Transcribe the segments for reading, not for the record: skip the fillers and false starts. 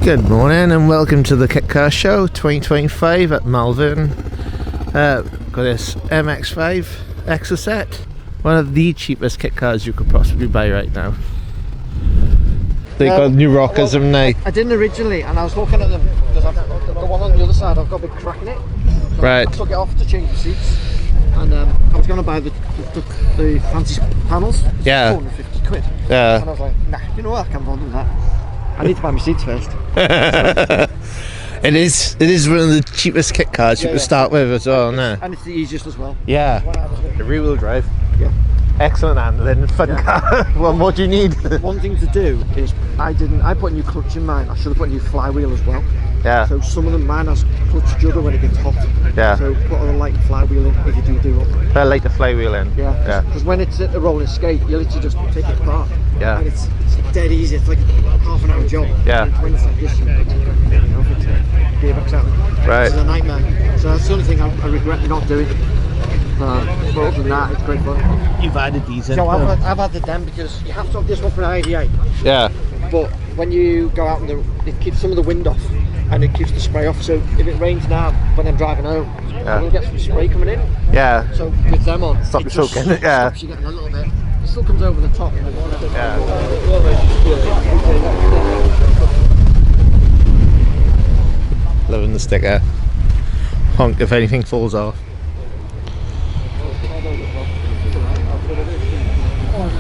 Good morning and welcome to the Kitcar Show 2025 at Malvern. Got this MX-5 Exocet, one of the cheapest kit cars you could possibly buy right now. They got new rockers, haven't they? I didn't originally, and I was looking at them because I've got one on the other side. I've got a big crack in it. So Right. I took it off to change the seats, and I was going to buy the fancy panels. Yeah. 450 quid. Yeah. And I was like, nah, you know what? I can't bother with that. I need to buy my seats first. It is one of the cheapest kit cars you can start with as well, no? And it's the easiest as well. Yeah. The rear-wheel drive. Yeah. Excellent handling, fun car. What more do you need? One thing to do is I put a new clutch in mine. I should have put a new flywheel as well. Yeah. So some of them, mine has clutch judder when it gets hot. Yeah. So put a light flywheel in if you do one. Better like the flywheel in. Yeah. Because when it's at the rolling skate, you literally just take it apart. Yeah. And it's dead easy. It's like a half an hour job. Yeah. And when it's like this, you take it off. It's a gearbox out. Right. It's a nightmare. So that's the only thing I regret not doing. But other than that, it's great fun. You've added these in. So I've added them because you have to have this one for an IDA. Yeah. But when you go out, it keeps some of the wind off and it keeps the spray off. So if it rains now when I'm driving home, I will get some spray coming in. Yeah. So with them on, Stop it you just soaking. Yeah. stops you getting a little bit. It still comes over the top. Yeah. Loving the sticker. Honk if anything falls off.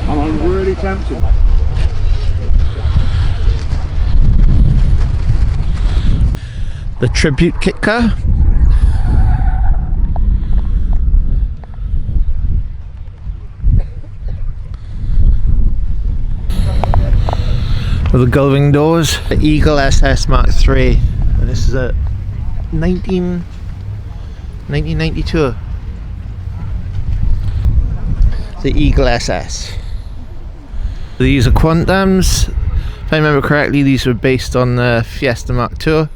I'm really tempted. The Tribute kit car. With the gullwing doors. The Eagle SS Mark III. And this is a 1992. The Eagle SS. These are Quantums. If I remember correctly, these were based on the Fiesta Mark II.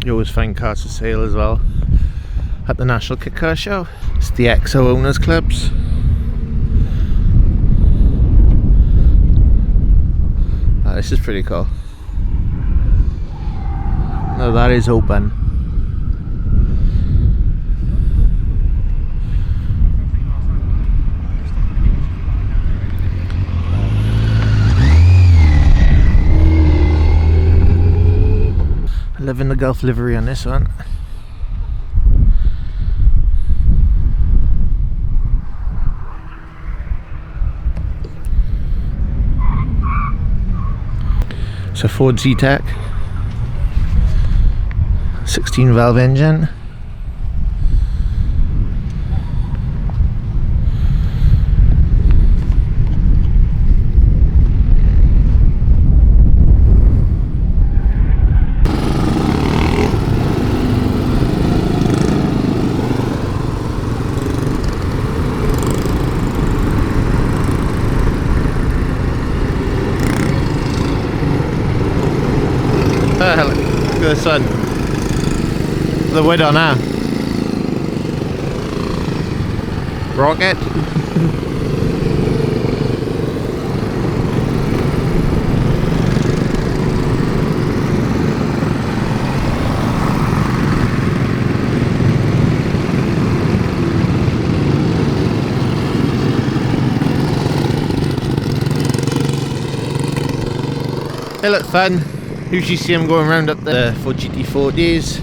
You always find cars for sale as well at the National Kit Car Show. It's the EXO Owners Clubs. Oh, this is pretty cool. No, that is open. Loving the Gulf livery on this one. It's a Ford Z-Tech 16 valve engine. Look at this one. The wood on her. Rocket. They look fun. Usually see them going around up the Ford GT40s.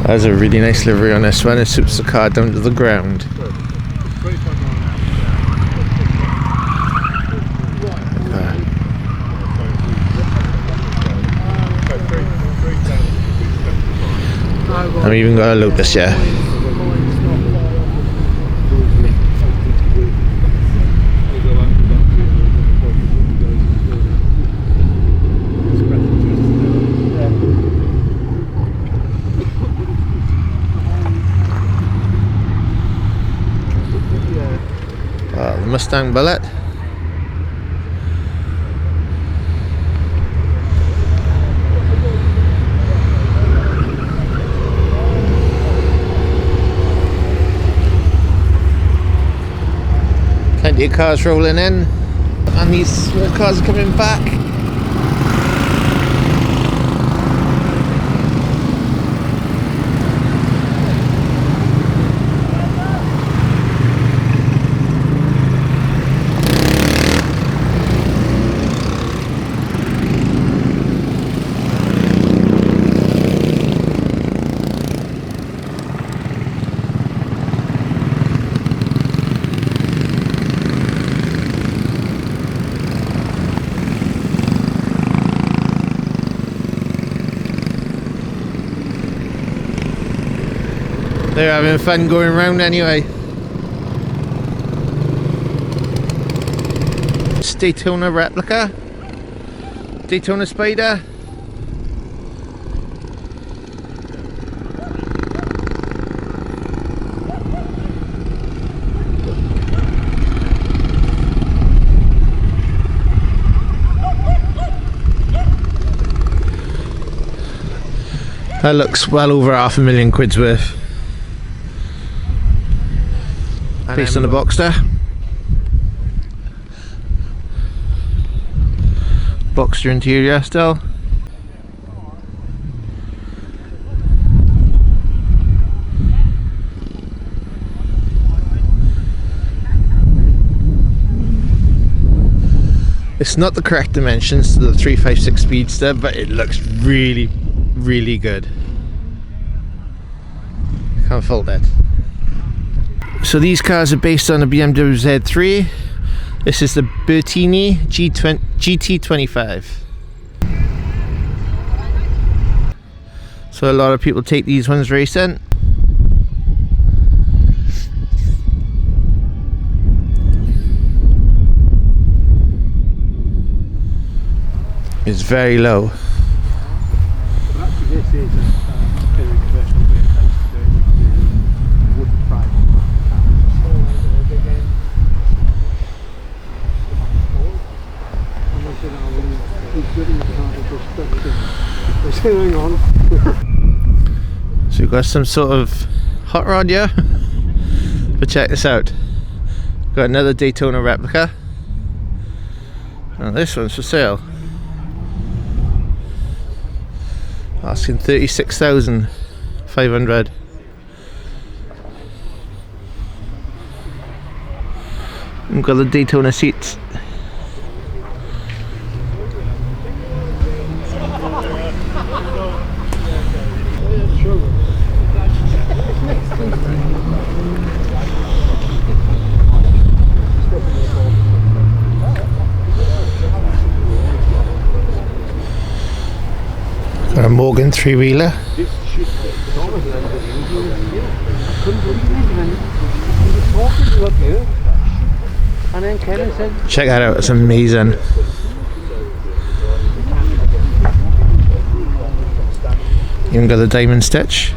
That's a really nice livery on this one. It suits the car down to the ground. I've even got a Lotus here. Mustang Bullet. Plenty of cars rolling in, and these small cars are coming back. They're having fun going around anyway. It's Daytona replica, Daytona Spider. That looks well over £500,000 worth. Based on the Boxster. Boxster interior still. It's not the correct dimensions to the 356 Speedster, but it looks really, really good. Can't fault that. So these cars are based on a BMW Z3. This is the Bertini GT25. So a lot of people take these ones racing. It's very low. Hang on. So we've got some sort of hot rod here. But check this out. Got another Daytona replica. And this one's for sale. Asking 36,500. We've got the Daytona seats. Got a Morgan three-wheeler. Check that out, it's amazing. Even got the diamond stitch.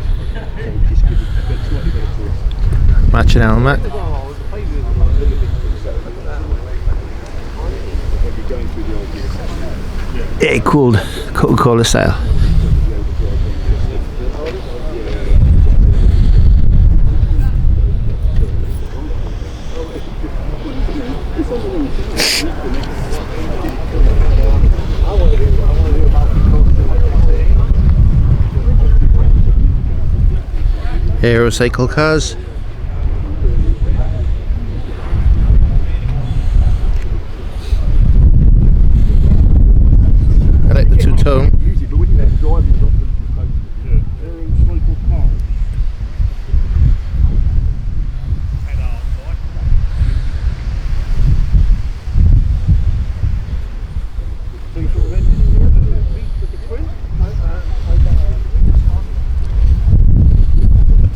Matching helmet. Yeah, cooled Coca-Cola style. Aerocycle cars. I like the two-tone.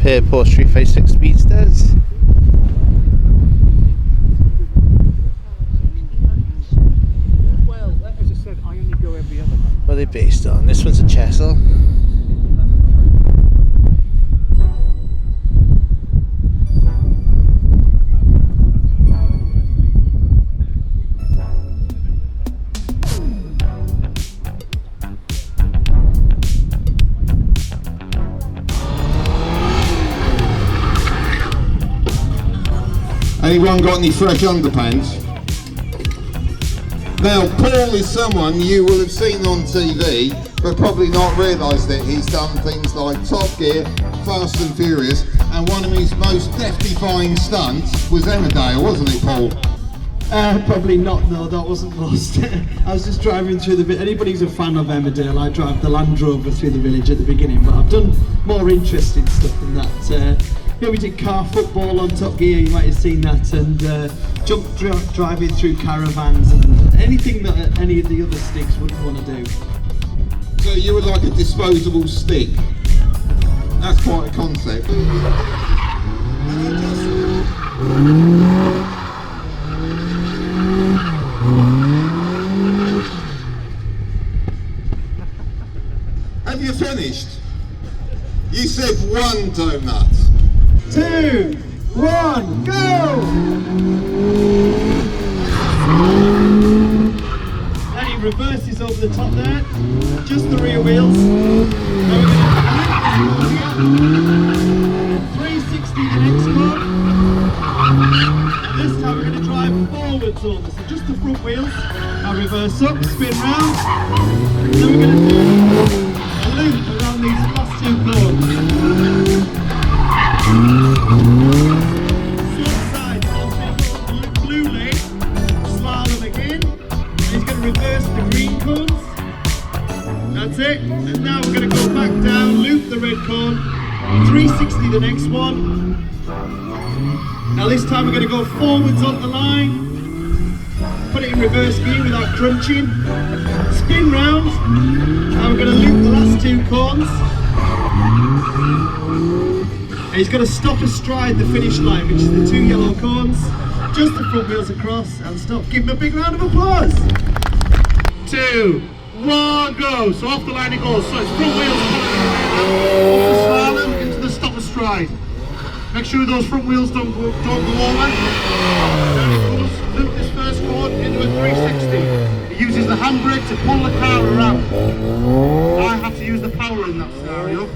Pair Porsche 356 Speedsters. Well, as I said, I only go every other month. What are they based on? This one's a Chesil. Anyone got any fresh underpants? Now, Paul is someone you will have seen on TV, but probably not realised that he's done things like Top Gear, Fast and Furious, and one of his most death-defying stunts was Emmerdale, wasn't it, Paul? Probably not, no, that wasn't lost. I was just driving through the village. Anybody who's a fan of Emmerdale, I drive the Land Rover through the village at the beginning, but I've done more interesting stuff than that. Yeah, we did car football on Top Gear, you might have seen that, and driving through caravans and anything that any of the other sticks wouldn't want to do. So you were like a disposable stick. That's quite a concept. Have you finished? You said one donut. 2, 1, go! And he reverses over the top there, just the rear wheels. Now we're going to 360 the next one. This time we're going to drive forwards over, so just the front wheels. Now reverse up, spin round. Then we're going to do a loop around these last two corners. Swap sides, on blue lane, slalom again. And he's going to reverse the green cones. That's it. And now we're going to go back down, loop the red cone, 360 the next one. Now this time we're going to go forwards on the line, put it in reverse gear without crunching, spin round. Now we're going to loop the last two cones. And he's going to stop astride the finish line, which is the two yellow cones, just the front wheels across, and stop. Give him a big round of applause. 2, 1, go. So off the line it goes. So it's front wheels off the slalom into the stop astride. Make sure those front wheels don't go over. Then it goes, loop this first chord into a 360. It uses the handbrake to pull the car around. I have to use the power in that scenario.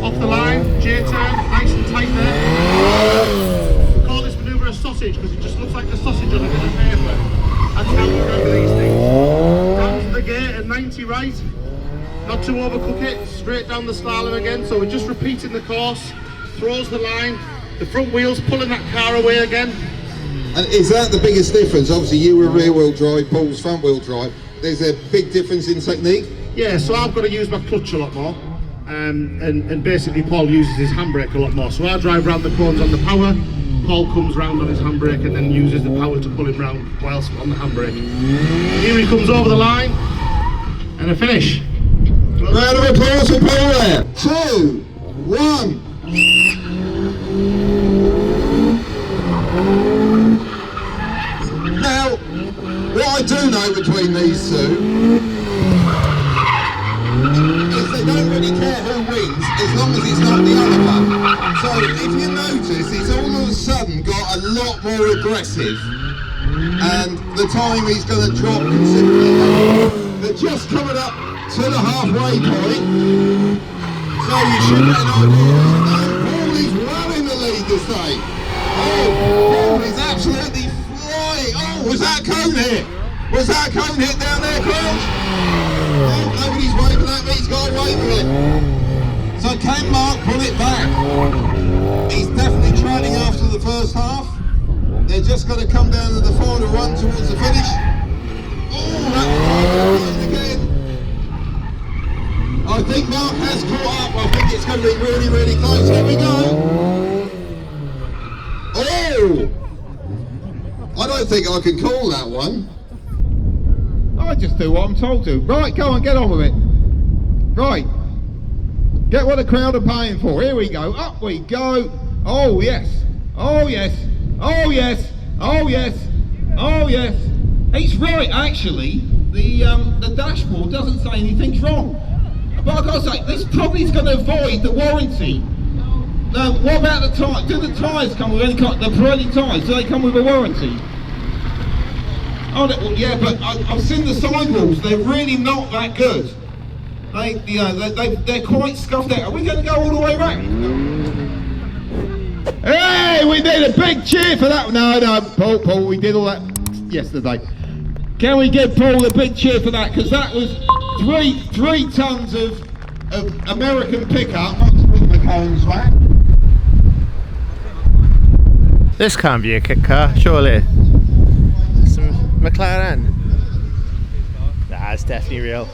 Off the line, J-turn, nice and tight there. We call this manoeuvre a sausage because it just looks like a sausage on a bit of paper. That's how we remember these things. Down to the gate at 90 right. Not to overcook it, straight down the slalom again. So we're just repeating the course. Throws the line, the front wheels pulling that car away again. And is that the biggest difference? Obviously you were rear wheel drive, Paul's front wheel drive. There's a big difference in technique? Yeah, so I've got to use my clutch a lot more. And basically Paul uses his handbrake a lot more. So I drive round the corners on the power, Paul comes round on his handbrake and then uses the power to pull him round whilst on the handbrake. Here he comes over the line, and a finish. Round of applause for Paul there. 2, 1. Now, what I do know between these two is they don't really care who wins as long as it's not the other one. So if you notice, he's all of a sudden got a lot more aggressive, and the time he's going to drop considerably. They're just coming up to the halfway point, so you should get an idea. Paul is well in the lead this day. Oh, Paul is absolutely flying. Oh, was that a cone hit? Was that a cone hit down there, Crouch? Oh, nobody's waving at me, he's got to wave for it. So can Mark pull it back? He's definitely trailing after the first half. They're just going to come down to the final run towards the finish. Oh, that again. I think Mark has caught up. I think it's going to be really, really close. Here we go. Oh! I don't think I can call that one. I just do what I'm told to. Right, go on, get on with it. Right. Get what the crowd are paying for. Here we go. Up we go. Oh, yes. Oh, yes. Oh, yes. Oh, yes. Oh, yes. It's right, actually. The dashboard doesn't say anything's wrong. But I've got to say, this probably is going to avoid the warranty. Now, what about the tyres? Do the tyres come with any kind? The Pirelli tyres, do they come with a warranty? Oh, well, yeah, but I've seen the sidewalls. They're really not that good. They're quite scuffed out. Are we going to go all the way around? Hey, we need a big cheer for that. No, Paul, we did all that yesterday. Can we give Paul a big cheer for that? Because that was three tons of American pickup. This can't be a kit car, surely. Some McLaren. Nah, it's definitely real.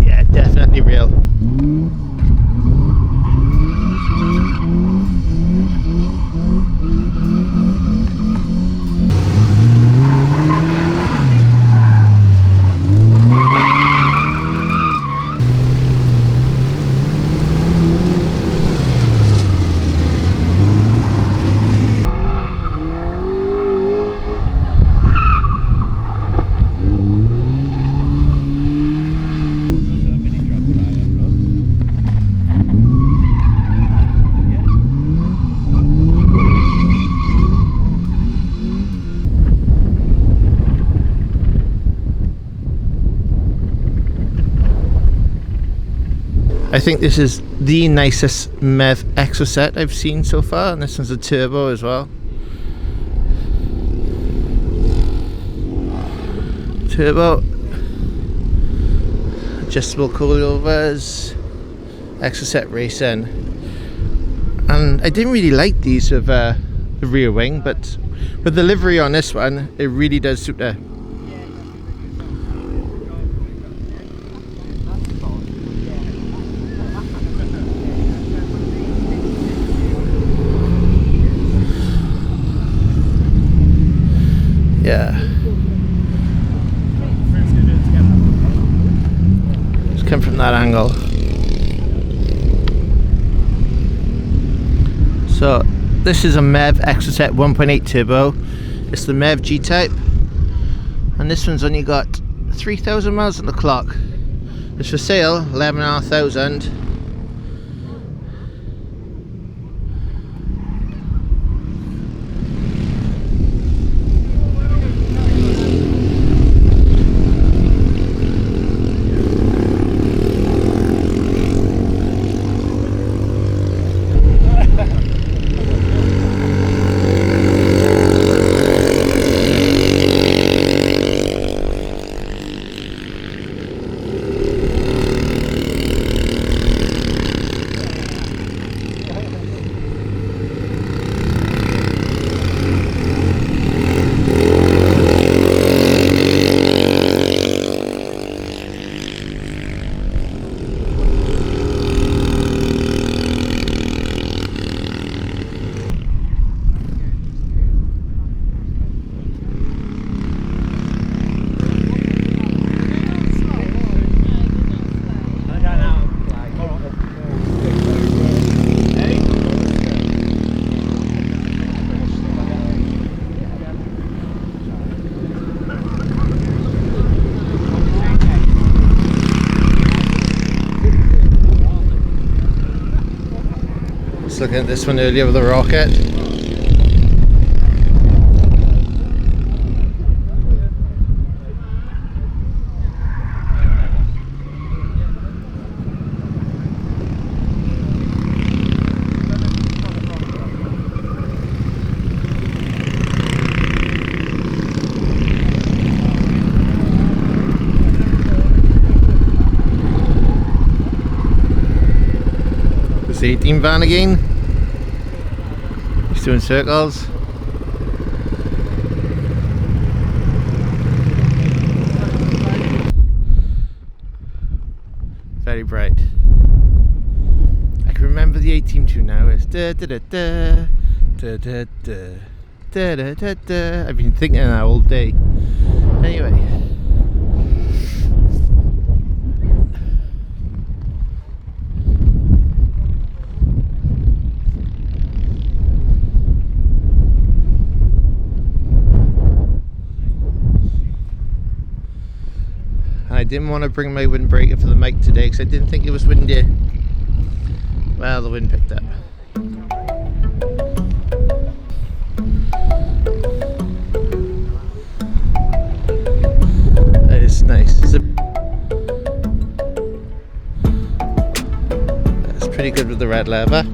Yeah, definitely real. I think this is the nicest MEV Exocet I've seen so far, and this one's a turbo as well. Turbo, adjustable coilovers, Exocet racing, and I didn't really like these with the rear wing, but with the livery on this one, it really does suit her. Yeah. Just come from that angle. So this is a MEV Exocet 1.8 turbo. It's the MEV G-Type, and this one's only got 3,000 miles on the clock. It's for sale, 11,500. was looking at this one earlier with the rocket. It's the 18 van again. He's doing circles. Very bright. I can remember the 18 tune now. It's da da da da da da da da da da da. I've been thinking of that all day. Anyway. I didn't want to bring my windbreaker for the mic today because I didn't think it was windy. Well, the wind picked up. It's nice. It's pretty good with the red leather.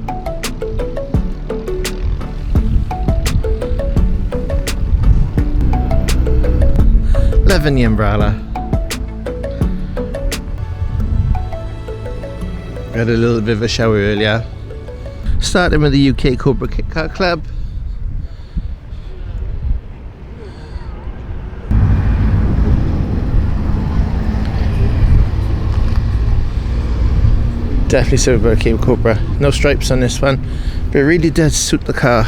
Loving the umbrella. Had a little bit of a shower earlier. Starting with the UK Cobra Kit Car Club. Definitely silver Cable Cobra. No stripes on this one, but it really does suit the car.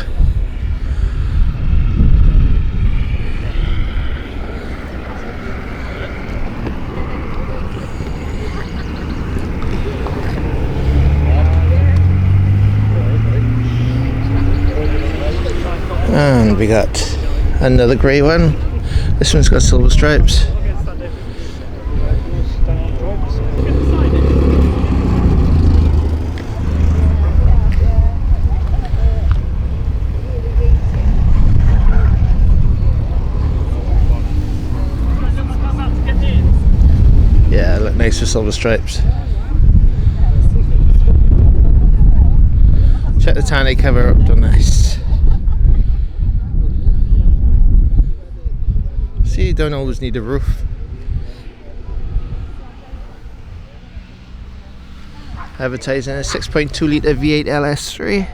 And we got another grey one. This one's got silver stripes. Yeah, look nice with silver stripes. Check the tonneau cover up, done nice. See, you don't always need a roof. Advertising a 6.2 litre V8 LS3.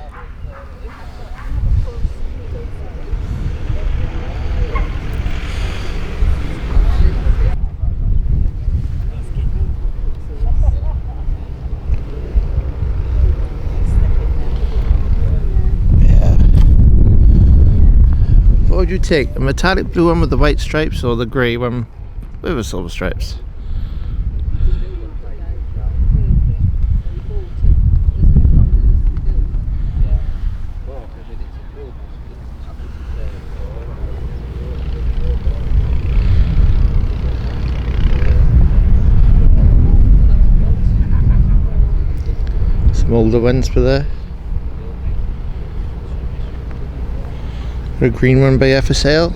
What would you take? A metallic blue one with the white stripes or the grey one with the silver stripes? Some older ones for there. A green one by for sale.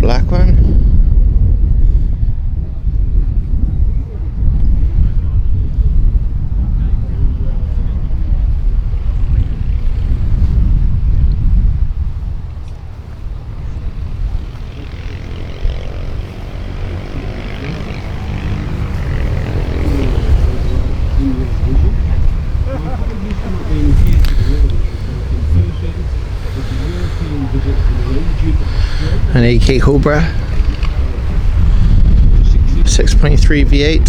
Black one. An AK Cobra 6.3 V8.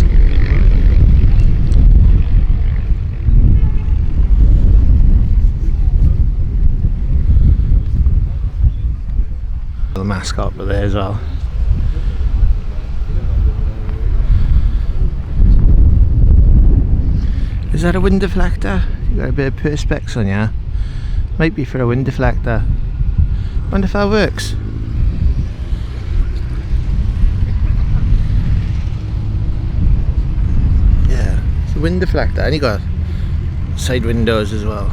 The mascot over there as well. Is that a wind deflector? You got a bit of perspex on ya. Might be for a wind deflector. Wonder if that works. Yeah, it's a wind deflector, and you got side windows as well.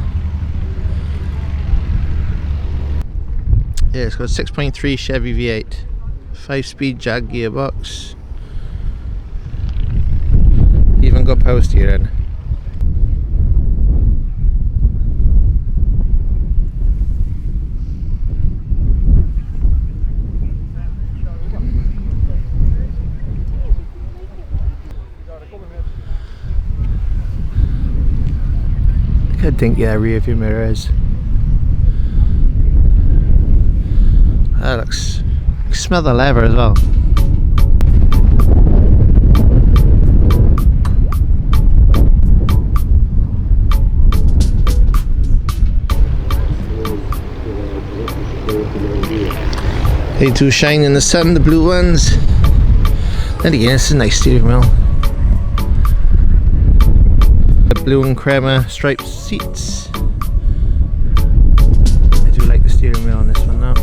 Yeah, it's got a 6.3 Chevy V8, 5-speed Jag gearbox. Even got power steering. I think rear view mirror is. That looks. You can smell the leather as well. They do shine in the sun, the blue ones. And again, it's a nice steering wheel. blue and crema striped seats. I do like the steering wheel on this one now.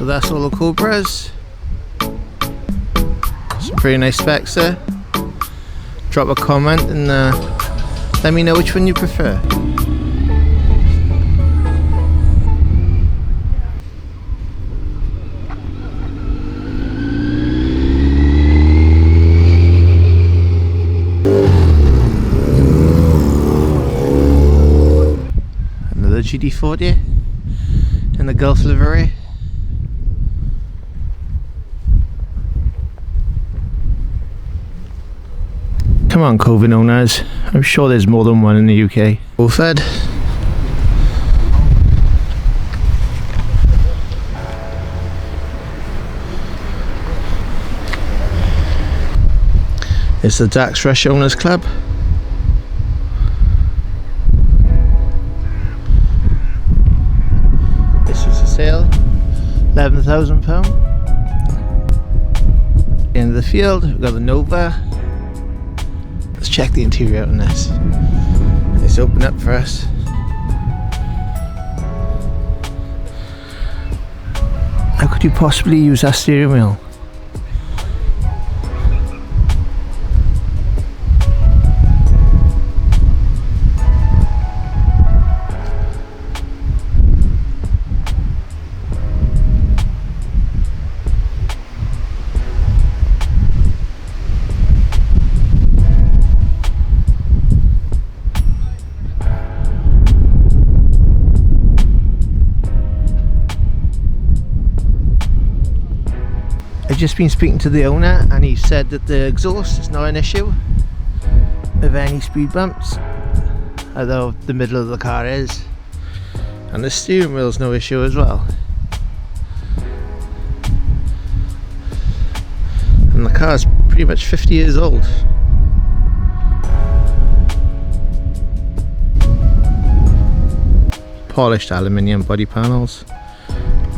That's all the Cobras. Some pretty nice specs there. Drop a comment and let me know which one you prefer. Another GT40 in the Gulf livery. Come on, Coven owners. I'm sure there's more than one in the UK. All fed. It's the Dax Rush Owners Club. This was a sale, £11,000. End of the field, we've got the Nova. Let's check the interior out on this. Let's open up for us. How could you possibly use that steering wheel? I've just been speaking to the owner and he said that the exhaust is not an issue of any speed bumps, although the middle of the car is, and the steering wheel is no issue as well. And the car's pretty much 50 years old. Polished aluminium body panels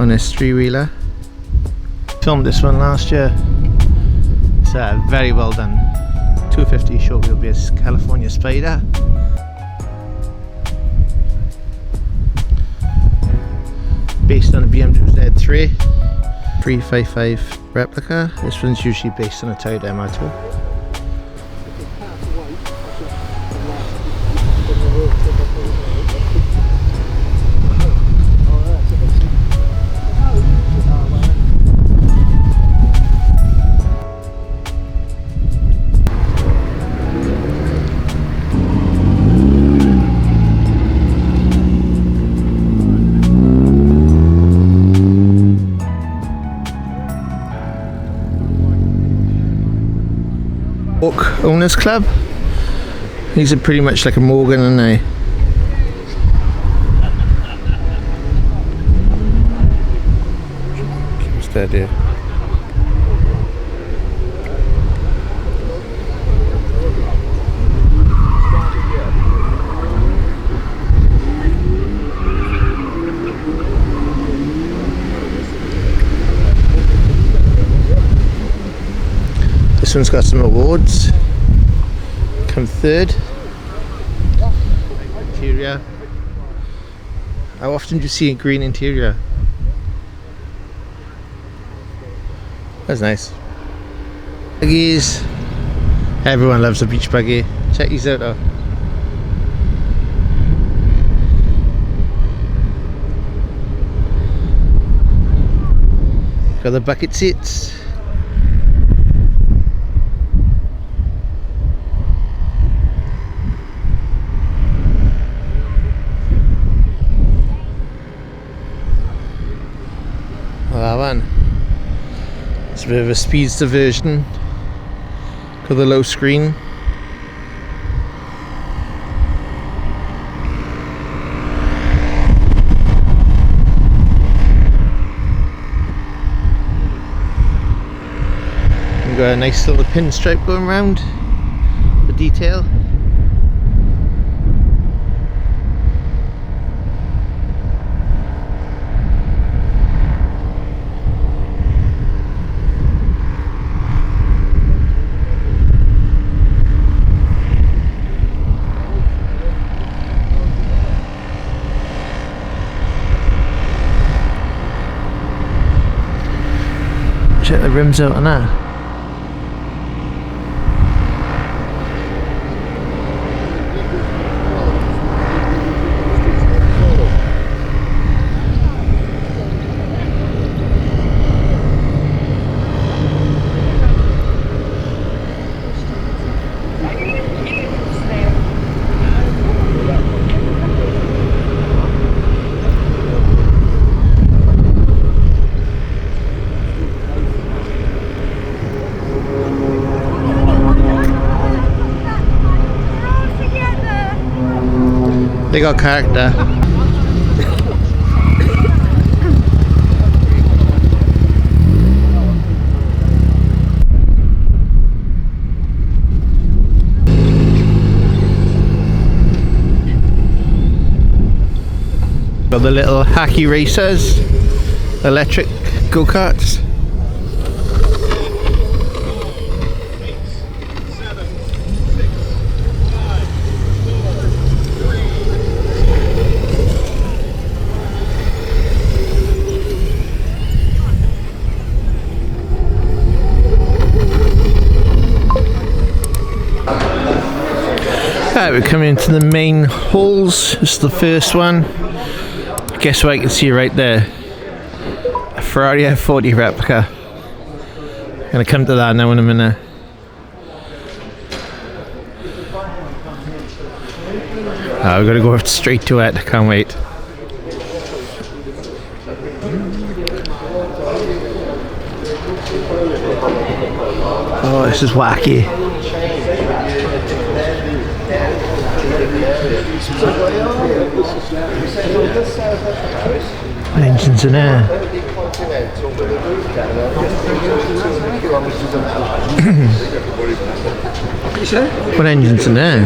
on this three-wheeler. Filmed this one last year. It's very well done. 250 short wheelbase California Spider. Based on a BMW Z3 355 replica. This one's usually based on a Toyota MR2. Runners Club. These are pretty much like a Morgan, aren't they? Keep steady. This one's got some awards. Come third. Interior. How often do you see a green interior? That's nice. Buggies. Everyone loves a beach buggy. Check these out though. Got the bucket seats. That one. It's a bit of a speedster version. Got the low screen. We've got a nice little pinstripe going around the detail. Check the rims out on that. They got character. Got the little hacky racers, electric go-karts. Right, we're coming into the main halls. This is the first one. Guess what I can see right there? A Ferrari F40 replica. I'm gonna come to that now in a minute. Oh, we're gonna go straight to it. I can't wait. Oh, this is wacky. What engine's in there? What engine's in there?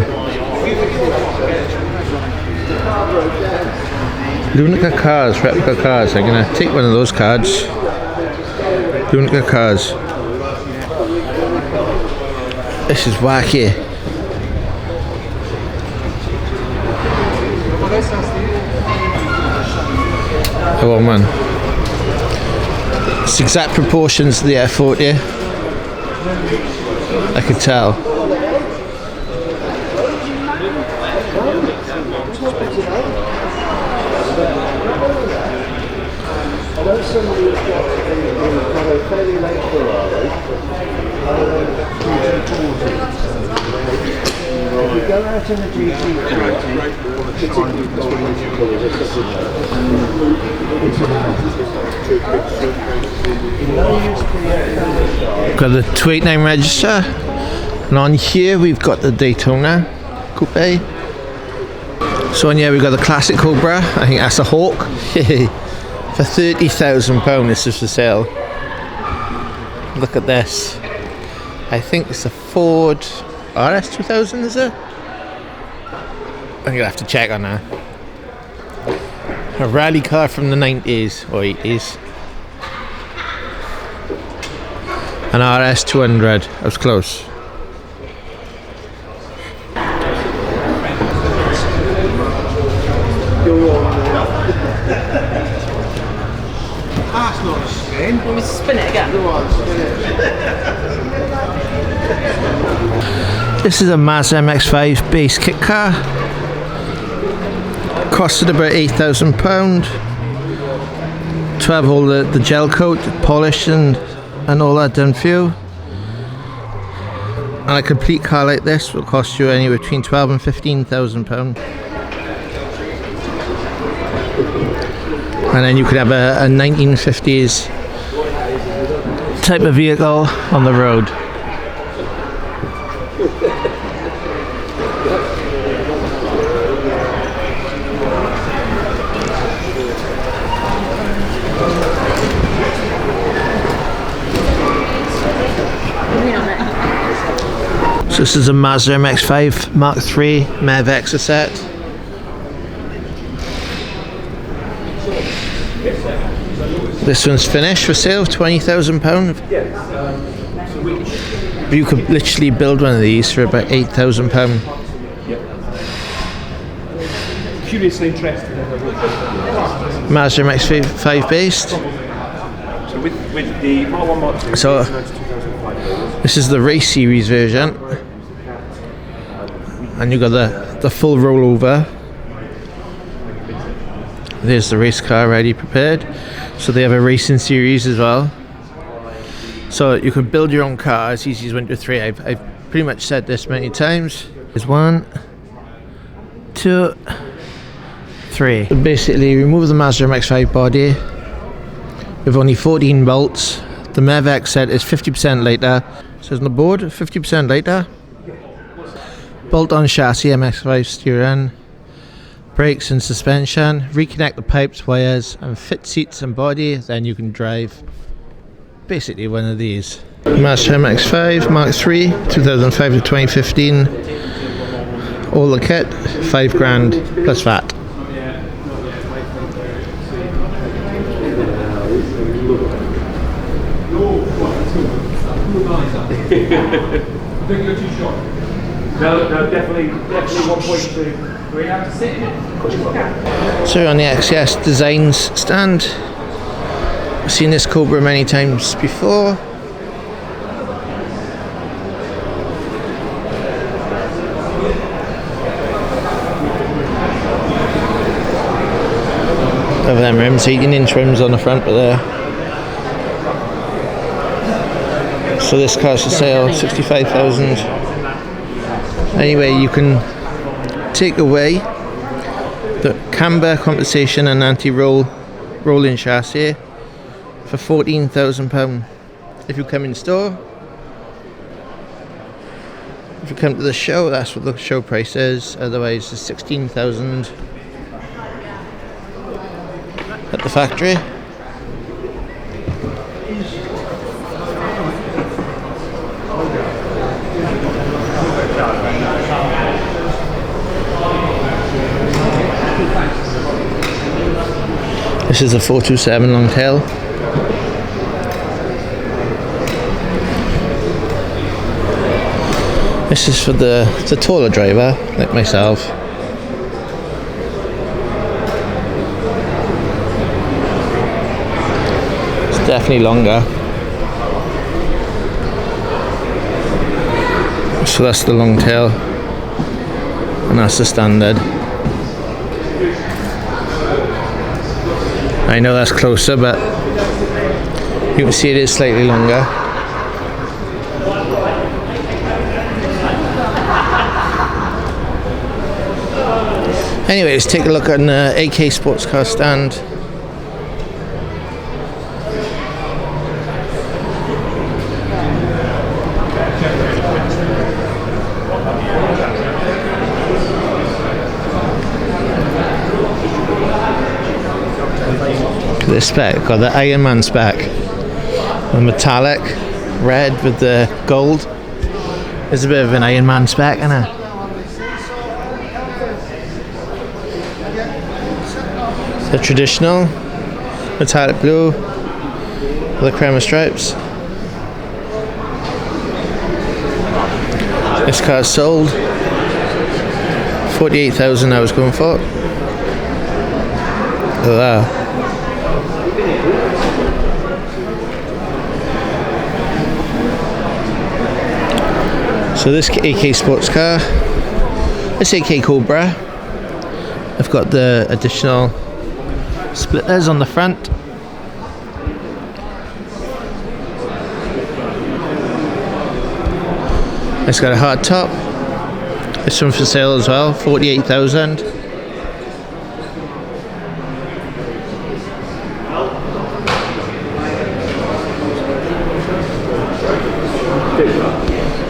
Lunica cars, replica cars. I'm gonna take one of those cards. Lunica cars. This is wacky. Oh man, it's exact proportions to the F40. I can tell. We go out in the Got the 289 register, And on here we've got the Daytona Coupe. So on here we've got the classic Cobra, I think that's a Hawk. For £30,000 this is for sale. Look at this. I think it's a Ford RS 2000, is it? I'm gonna have to check on that. A rally car from the 90s or 80s. An RS 200, I was close. That's not a spin. Want me to spin it again? This is a Mazda MX-5 base kit car. Costed about £8,000. To have all the gel coat, polish and all that done for you. And a complete car like this will cost you anywhere between £12,000 and £15,000. And then you could have a 1950s type of vehicle on the road. So this is a Mazda MX-5 Mark III MEV Exocet. This one's finished for sale, £20,000. You could literally build one of these for about £8,000. Curiously interested. Mazda MX-5 based. So with the Mark 1, Mark 2, So this is the race series version, and you've got the full rollover. There's the race car ready prepared. So they have a racing series as well. So you can build your own car as easy as 1, 2, 3. I've pretty much said this many times. There's 1, 2, 3. So basically remove the Mazda MX-5 body with only 14 bolts. The MEV Exocet is 50% lighter. It says on the board 50% lighter. Bolt on chassis, MX-5 steering. Brakes and suspension, reconnect the pipes, wires and fit seats and body, then you can drive basically one of these. Mazda MX-5 Mark III 2005 to 2015, all the kit, £5,000 plus VAT. No, definitely 1.2. We have to sit in it. So on the XCS Designs stand, I've seen this Cobra many times before. Of them rims, 18-inch rims on the front, but there. So this car's for sale, £65,000. Anyway, you can take away the camber compensation and anti-roll rolling chassis for £14,000 if you come in store. If you come to the show, that's what the show price is. Otherwise it's £16,000 at the factory. This is a 427 long tail. This is for the taller driver like myself. It's definitely longer. So that's the long tail, and that's the standard. I know that's closer, but you can see it is slightly longer. Anyway, let's take a look at an AK sports car stand. This spec, got the Iron Man spec. The metallic red with the gold. It's a bit of an Iron Man spec, isn't it? The traditional metallic blue with the crema stripes. This car's sold 48,000 I was going for. Look at that. So this AK sports car, this AK Cobra, I've got the additional splitters on the front. It's got a hard top. This one for sale as well, 48,000.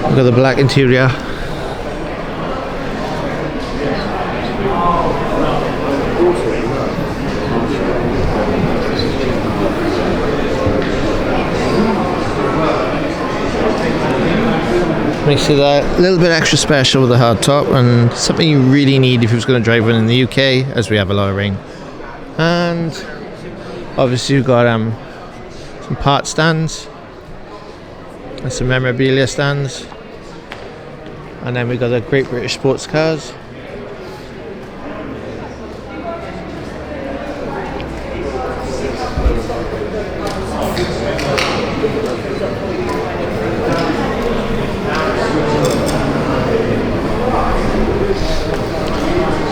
We've got the black interior. Makes it a little bit extra special with the hard top, and something you really need if you was going to drive one in the UK, as we have a lot of rain. And obviously you've got some part stands and some memorabilia stands, and then we've got the Great British Sports Cars.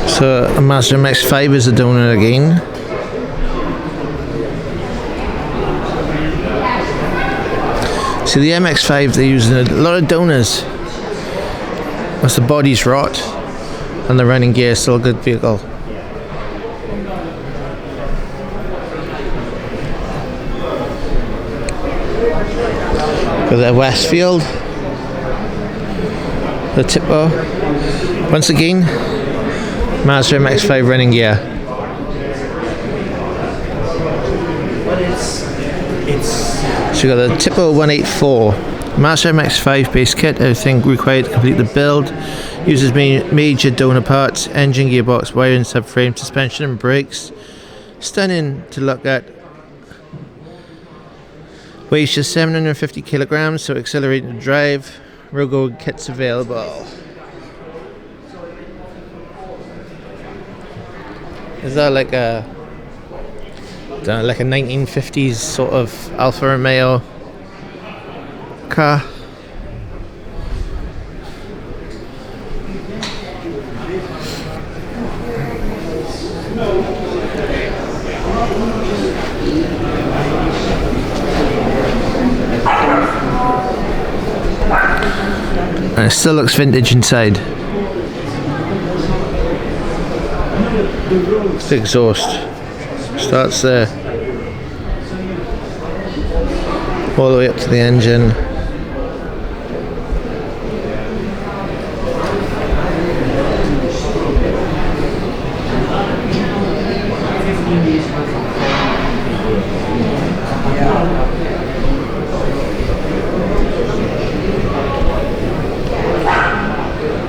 So a Mazda MX-5 is a donor again. See, the MX-5, they're using a lot of donors. As the body's rot and the running gear is still a good vehicle. Got the Westfield, the Tipo. Once again, Mazda MX-5 running gear. So you got the Tipo 184 Mazda MX-5 base kit. Everything required to complete the build. Uses major donor parts: engine, gearbox, wiring, subframe, suspension and brakes. Stunning to look at. Weighs just 750 kilograms, so accelerated drive. Rogo kits available. Is that like a 1950s sort of Alfa Romeo car? And it still looks vintage inside. The exhaust starts there, all the way up to the engine.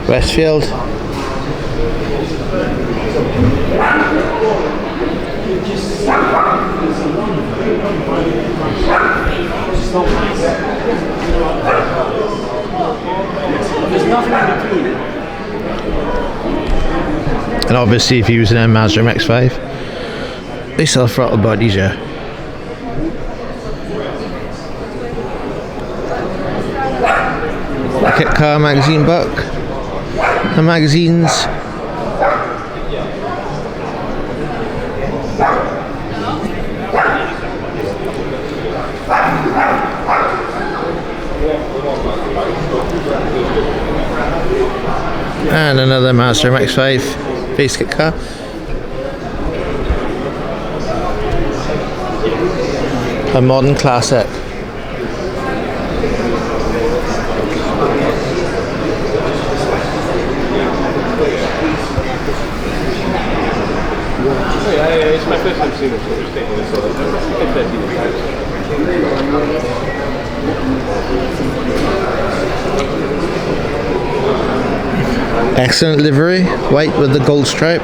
Westfield. And obviously if you're using a Mazda MX-5, they sell throttle bodies, yeah. A kitcar magazine book. The magazines. And another Mazda MX-5 base kit car. A modern classic. It's my first time seeing it, so it's taking this sort of Excellent livery, white with the gold stripe.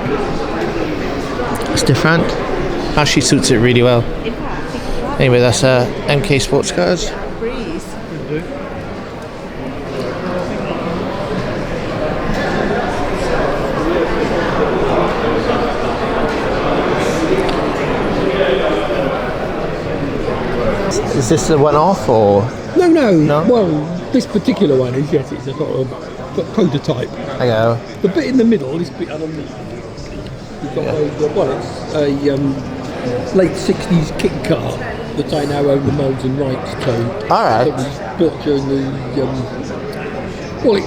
It's different. Actually suits it really well. Anyway, that's MK Sports Cars. Is this a one-off or? No. Well, this particular one is, yes, it's a sort of prototype. I go. The bit in the middle, this bit underneath, you've got it's a late 60s kitcar that I now own the molds and rights to. Alright. That was built during the,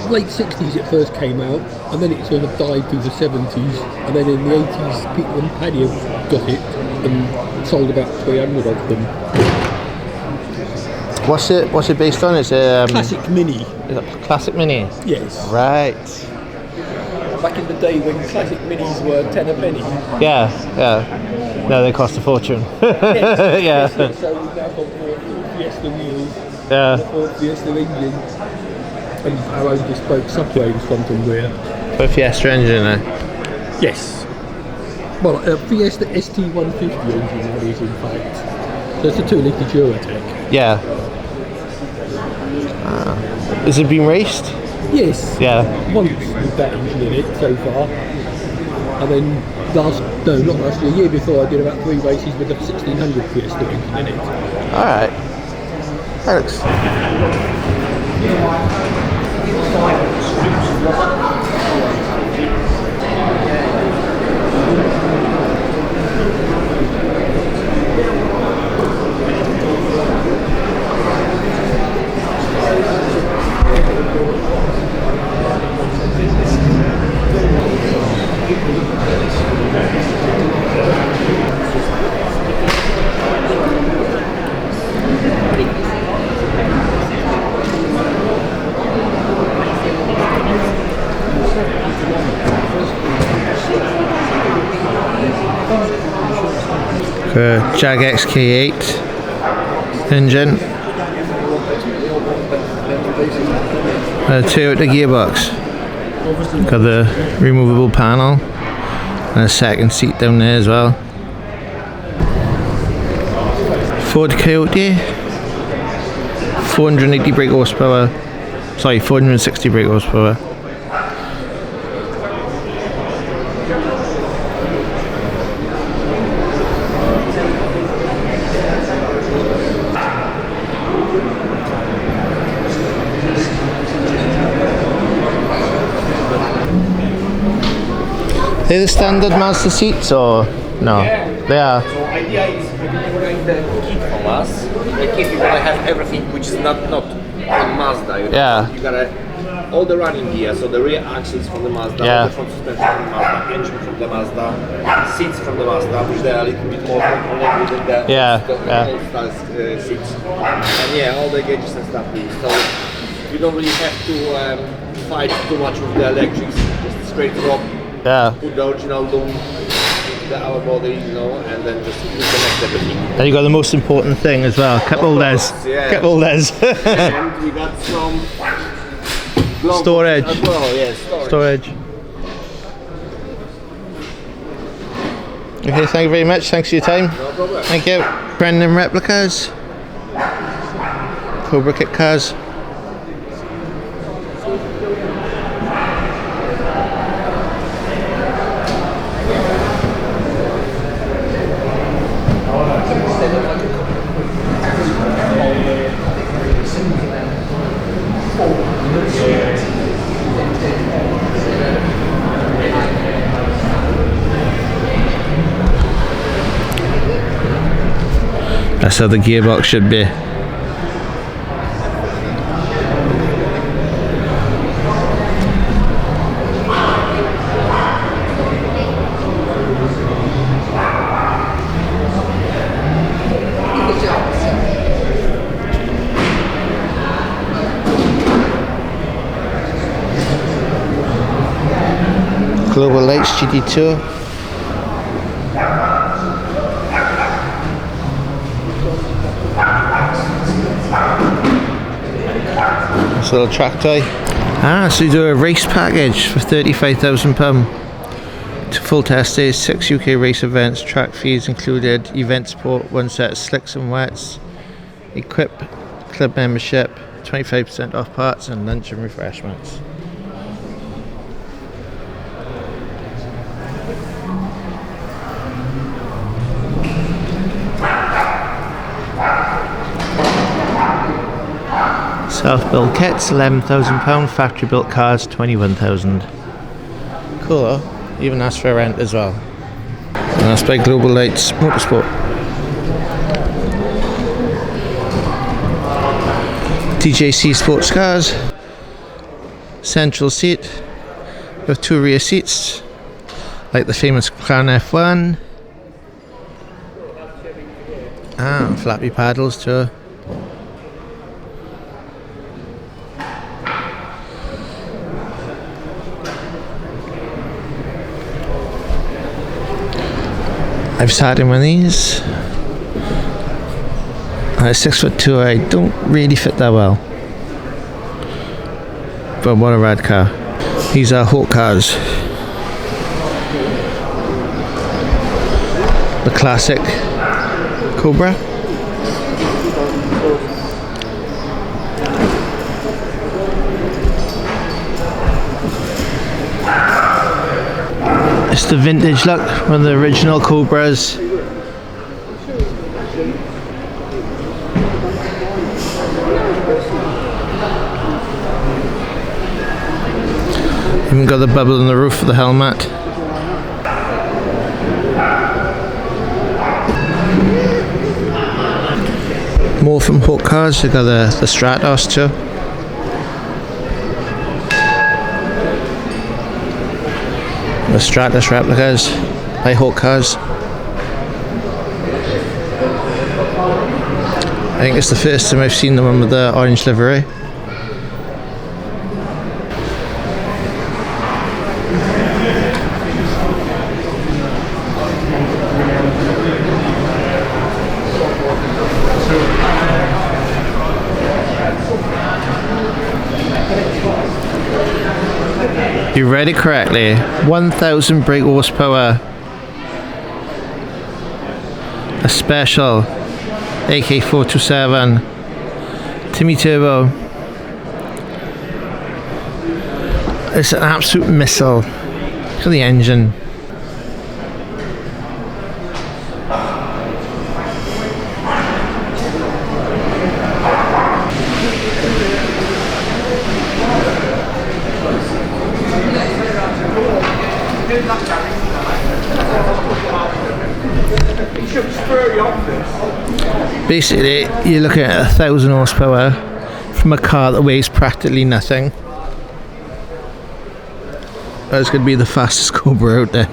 late 60s it first came out, and then it sort of died through the 70s, and then in the 80s, Peter and Paddy got it and sold about 300 of them. What's it based on? Is it Classic Mini. Is it Classic Mini? Yes. Right. Back in the day when Classic Minis were 10 a penny. Yeah. No, they cost a fortune. Yes. So we've now got more Fiesta wheels, more Fiesta engine, and our own bespoke subframes front and rear. For Fiesta engine, eh? Yes. Well, Fiesta ST150 engine that is, in fact. So it's a 2-litre Duratec. Yeah. Has it been raced? Yes. Yeah. Once with that engine in it so far. And then not last year, year before I did about 3 races with the 1600 Fiesta engine in it. Alright. Thanks. Jag XK8 engine. Toyota gearbox. Got the removable panel and a second seat down there as well. Ford Coyote. 480 brake horsepower. Sorry, 460 brake horsepower. Are they the standard Mazda seats or no? Yeah. They are. So idea is when you bring the kit from us, the kit you gotta have everything which is not on Mazda. You know? Yeah. You gotta all the running gear, so the rear axles from the Mazda, Yeah. all the front suspension from the Mazda, engine from the Mazda, seats from the Mazda, which they are a little bit more comfortable than the old style seats. And yeah, all the gauges and stuff. So you don't really have to fight too much with the electrics. Just straight drop. Yeah. Put the original loom into our body, you know, and then just reconnect everything. And you got the most important thing as well, cup holders. Yeah. Cup holders. And we got some Storage. as well, yeah, storage. Okay, thank you very much. Thanks for your time. No problem. Thank you. Brendan Replicas. Cobra Kit Cars. That's how the gearbox should be. Global Lights GT2. Nice little track toy. So you do a race package for £35,000. Full test days, 6 UK race events, track fees included, event support, 1 set of slicks and wets, equip, club membership, 25% off parts, and lunch and refreshments. Self-built kits, £11,000. Factory-built cars, £21,000. Cool though. Even asked for rent as well. And that's by Global Lights Motorsport. DJC sports cars. Central seat with 2 rear seats, like the famous McLaren F1. Flappy paddles too. I've sat in one of these. At 6'2", I don't really fit that well. But what a rad car. These are Hawk cars. The classic Cobra. It's the vintage look, one of the original Cobras. Even got the bubble in the roof of the helmet. More from Hawk cars, you've got the Stratos too. The Stratos replicas by Hawk cars. I think it's the first time I've seen the one with the orange livery. You read it correctly. 1,000 brake horsepower. A special AK427 Timmy Turbo. It's an absolute missile. Look at the engine. Basically, you're looking at 1,000 horsepower from a car that weighs practically nothing. That's going to be the fastest Cobra out there.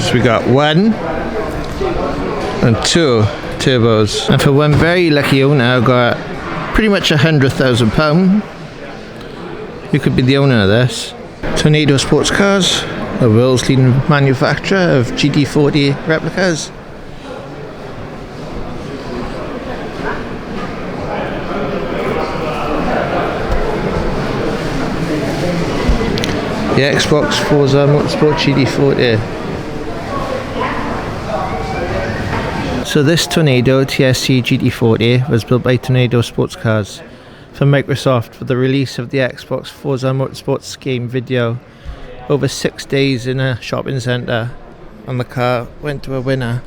So we got 1 and 2 turbos, and for one very lucky owner, I've got pretty much £100,000. You could be the owner of this. Tornado Sports Cars, the world's leading manufacturer of GT40 replicas. The Xbox Forza Motorsport GT40. So this Tornado TSC GT40 was built by Tornado Sports Cars for Microsoft for the release of the Xbox Forza Motorsports game video over 6 days in a shopping centre, and the car went to a winner.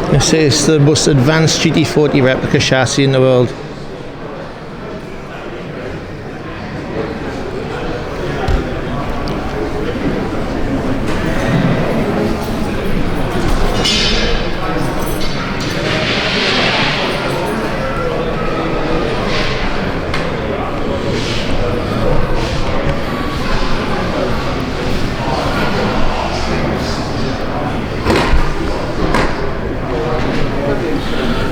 It says it's the most advanced GT40 replica chassis in the world.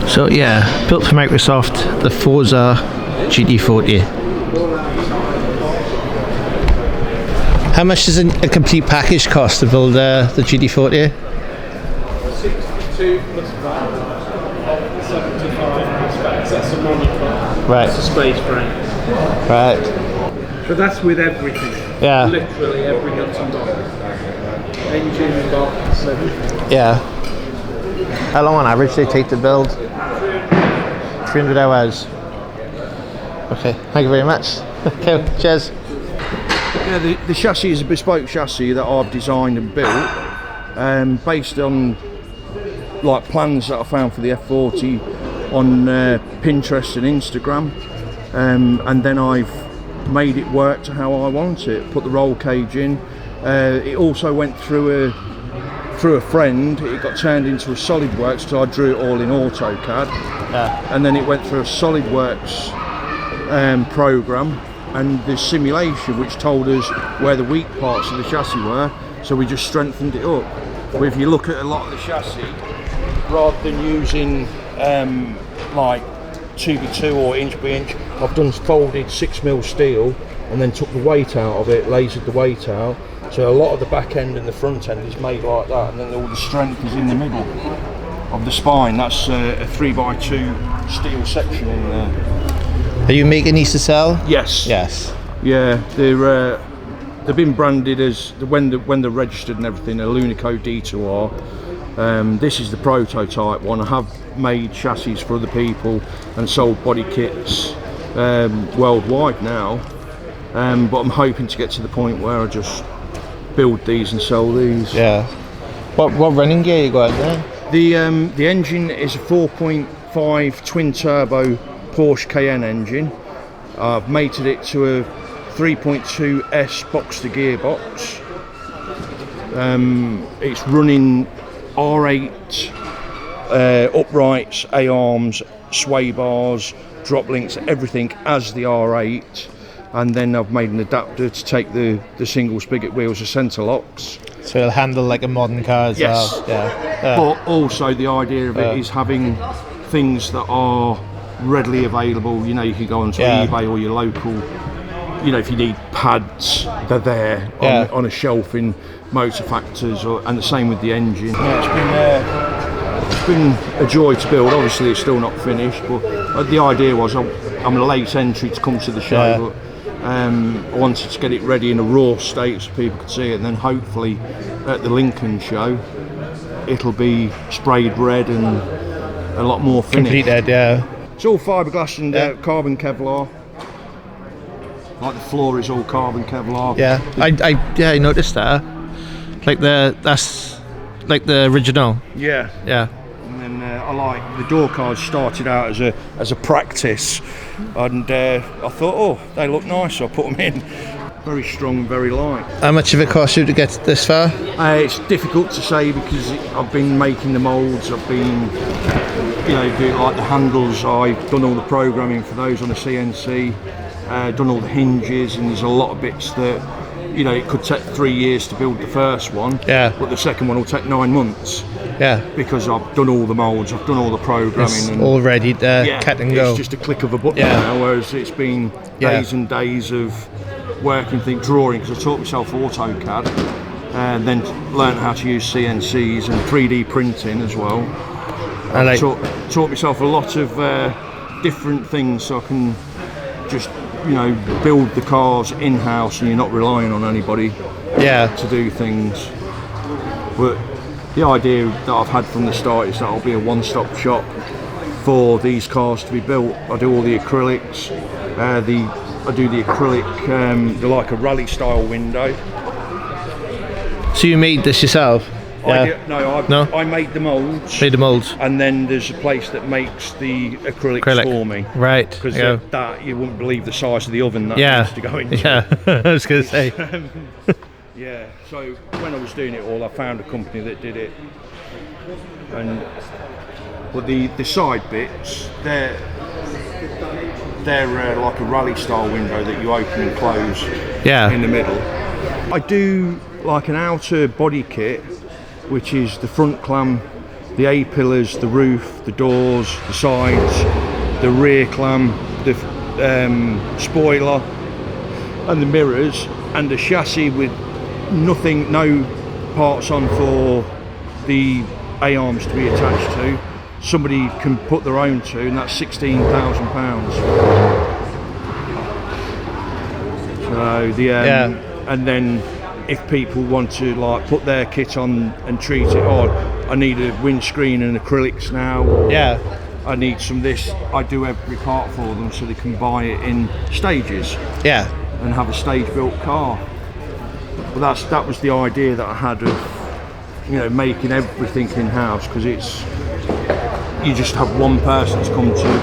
So yeah, built for Microsoft, the Forza GT40. How much does a complete package cost to build the GT40? 62 plus VAT, 75 plus VAT. That's a monocle. Right. That's a space frame. Right. So that's with everything. Yeah. Literally every nut and bolt. Engine, box, everything. Yeah. How long on average they take to build? 300 hours. Okay, thank you very much. Okay, cheers. Yeah, the chassis is a bespoke chassis that I've designed and built, based on like plans that I found for the F40 on Pinterest and Instagram, and then I've made it work to how I want it. Put the roll cage in. It also went through a friend. It got turned into a SolidWorks, so I drew it all in AutoCAD, and then it went through a SolidWorks program and the simulation, which told us where the weak parts of the chassis were, so we just strengthened it up. But if you look at a lot of the chassis, rather than using like 2x2 or inch by inch, I've done folded 6mm steel and then took the weight out of it, lasered the weight out, so a lot of the back end and the front end is made like that, and then all the strength is in the middle of the spine. That's a 3x2 steel section in there. Are you making these to sell? Yes. Yes. Yeah, they've been branded as when they're registered and everything, a Lunico D2R. This is the prototype one. I have made chassis for other people and sold body kits worldwide now, but I'm hoping to get to the point where I just build these and sell these. Yeah. What running gear you got in there? The engine is a 4.5 twin turbo Porsche Cayenne engine. I've mated it to a 3.2S Boxster gearbox. It's running R8 uprights, A-arms, sway bars, drop links, everything as the R8, and then I've made an adapter to take the single spigot wheels, the centre locks. So it'll handle like a modern car as well. Yeah. But also the idea of it is having things that are readily available. You know, you can go onto eBay or your local, you know, if you need pads, they're there on a shelf in motor factors, and the same with the engine. Yeah, it's been a joy to build. Obviously it's still not finished, but the idea was I'm a late entry to come to the show, but I wanted to get it ready in a raw state so people could see it, and then hopefully at the Lincoln show it'll be sprayed red and a lot more finished. Completed, yeah. It's all fiberglass and carbon Kevlar. Like the floor is all carbon Kevlar. Yeah, I noticed that. That's like the original. Yeah. Yeah. And then I like the door cards started out as a practice, and I thought, oh, they look nice, so I put them in. Very strong, very light. How much of it cost you to get this far? It's difficult to say because I've been making the moulds. I've been, you know, doing like the handles. I've done all the programming for those on a CNC. Done all the hinges, and there's a lot of bits that, you know, it could take 3 years to build the first one. Yeah. But the second one will take 9 months. Yeah. Because I've done all the moulds, I've done all the programming. It's and all ready to cut and go. It's just a click of a button now, whereas it's been days and days of working, drawing, because I taught myself AutoCAD, and then learned how to use CNCs and 3D printing as well. I taught myself a lot of different things, so I can just, you know, build the cars in-house and you're not relying on anybody to do things. But the idea that I've had from the start is that I'll be a one-stop shop for these cars to be built. I do all the acrylics, I do the acrylic, they're like a rally style window. So you made this yourself? I made the moulds. Made the moulds. And then there's a place that makes the acrylics for me. Right. Because that, you wouldn't believe the size of the oven that needs to go into. Yeah, I was going to say. Yeah, so when I was doing it all, I found a company that did it. But the side bits, they're like a rally style window that you open and close in the middle. I do like an outer body kit, which is the front clam the A-pillars, the roof, the doors, the sides, the rear clam, the spoiler and the mirrors, and the chassis with nothing, no parts on for the A-arms to be attached to. Somebody can put their own to, and that's £16,000. So the and then if people want to like put their kit on and treat it, oh, I need a windscreen and acrylics now. Yeah. I need some this. I do every part for them so they can buy it in stages. Yeah. And have a stage built car. But that was the idea that I had of, you know, making everything in house, because it's, you just have one person to come to.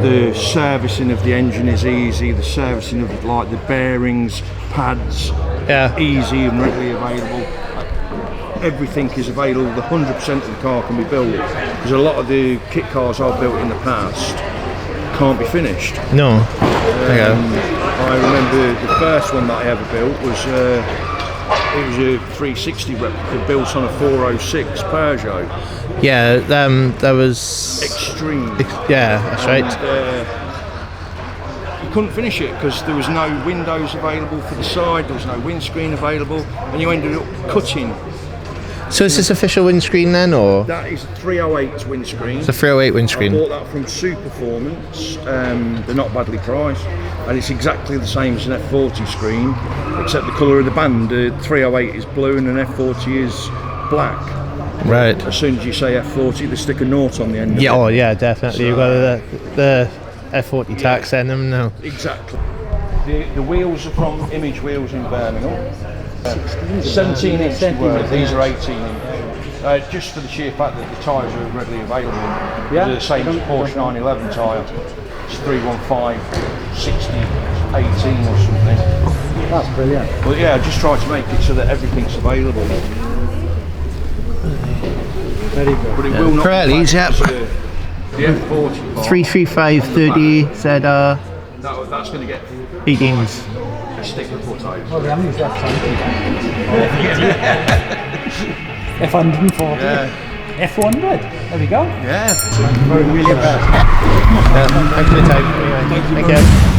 The servicing of the engine is easy. The servicing of like the bearings, pads, easy and readily available. Everything is available. The 100% of the car can be built, because a lot of the kit cars I've built in the past can't be finished. No. I remember the first one that I ever built was it was a 360 replica built on a 406 Peugeot. Yeah, that was extreme. Yeah, that's right. You couldn't finish it because there was no windows available for the side, there was no windscreen available, and you ended up cutting. So is this official windscreen then, or? That is a 308 windscreen. It's a 308 windscreen. I bought that from Superformance. They're not badly priced, and it's exactly the same as an F40 screen, except the colour of the band. 308 is blue and an F40 is black. Right. As soon as you say F40, they stick a nought on the end of it. Yeah, oh yeah, definitely. So, you've got the F40 tax in them now. Exactly. The wheels are from Image Wheels in Birmingham. 17 inch worth, these are 18 inch. Just for the sheer fact that the tyres are readily available. They're the same as Porsche 911 tyre. It's 315, 60, 18 or something. That's brilliant. But yeah, I just try to make it so that everything's available. Very good. But it will not Pirellis, yep. The F40 part. 335 30 ZR. That's going to get 18s. a sticker put out. Oh, we haven't used that F140. Yeah. F100. There we go. Yeah. Really bad. Thanks for the time. Anyway, thank you.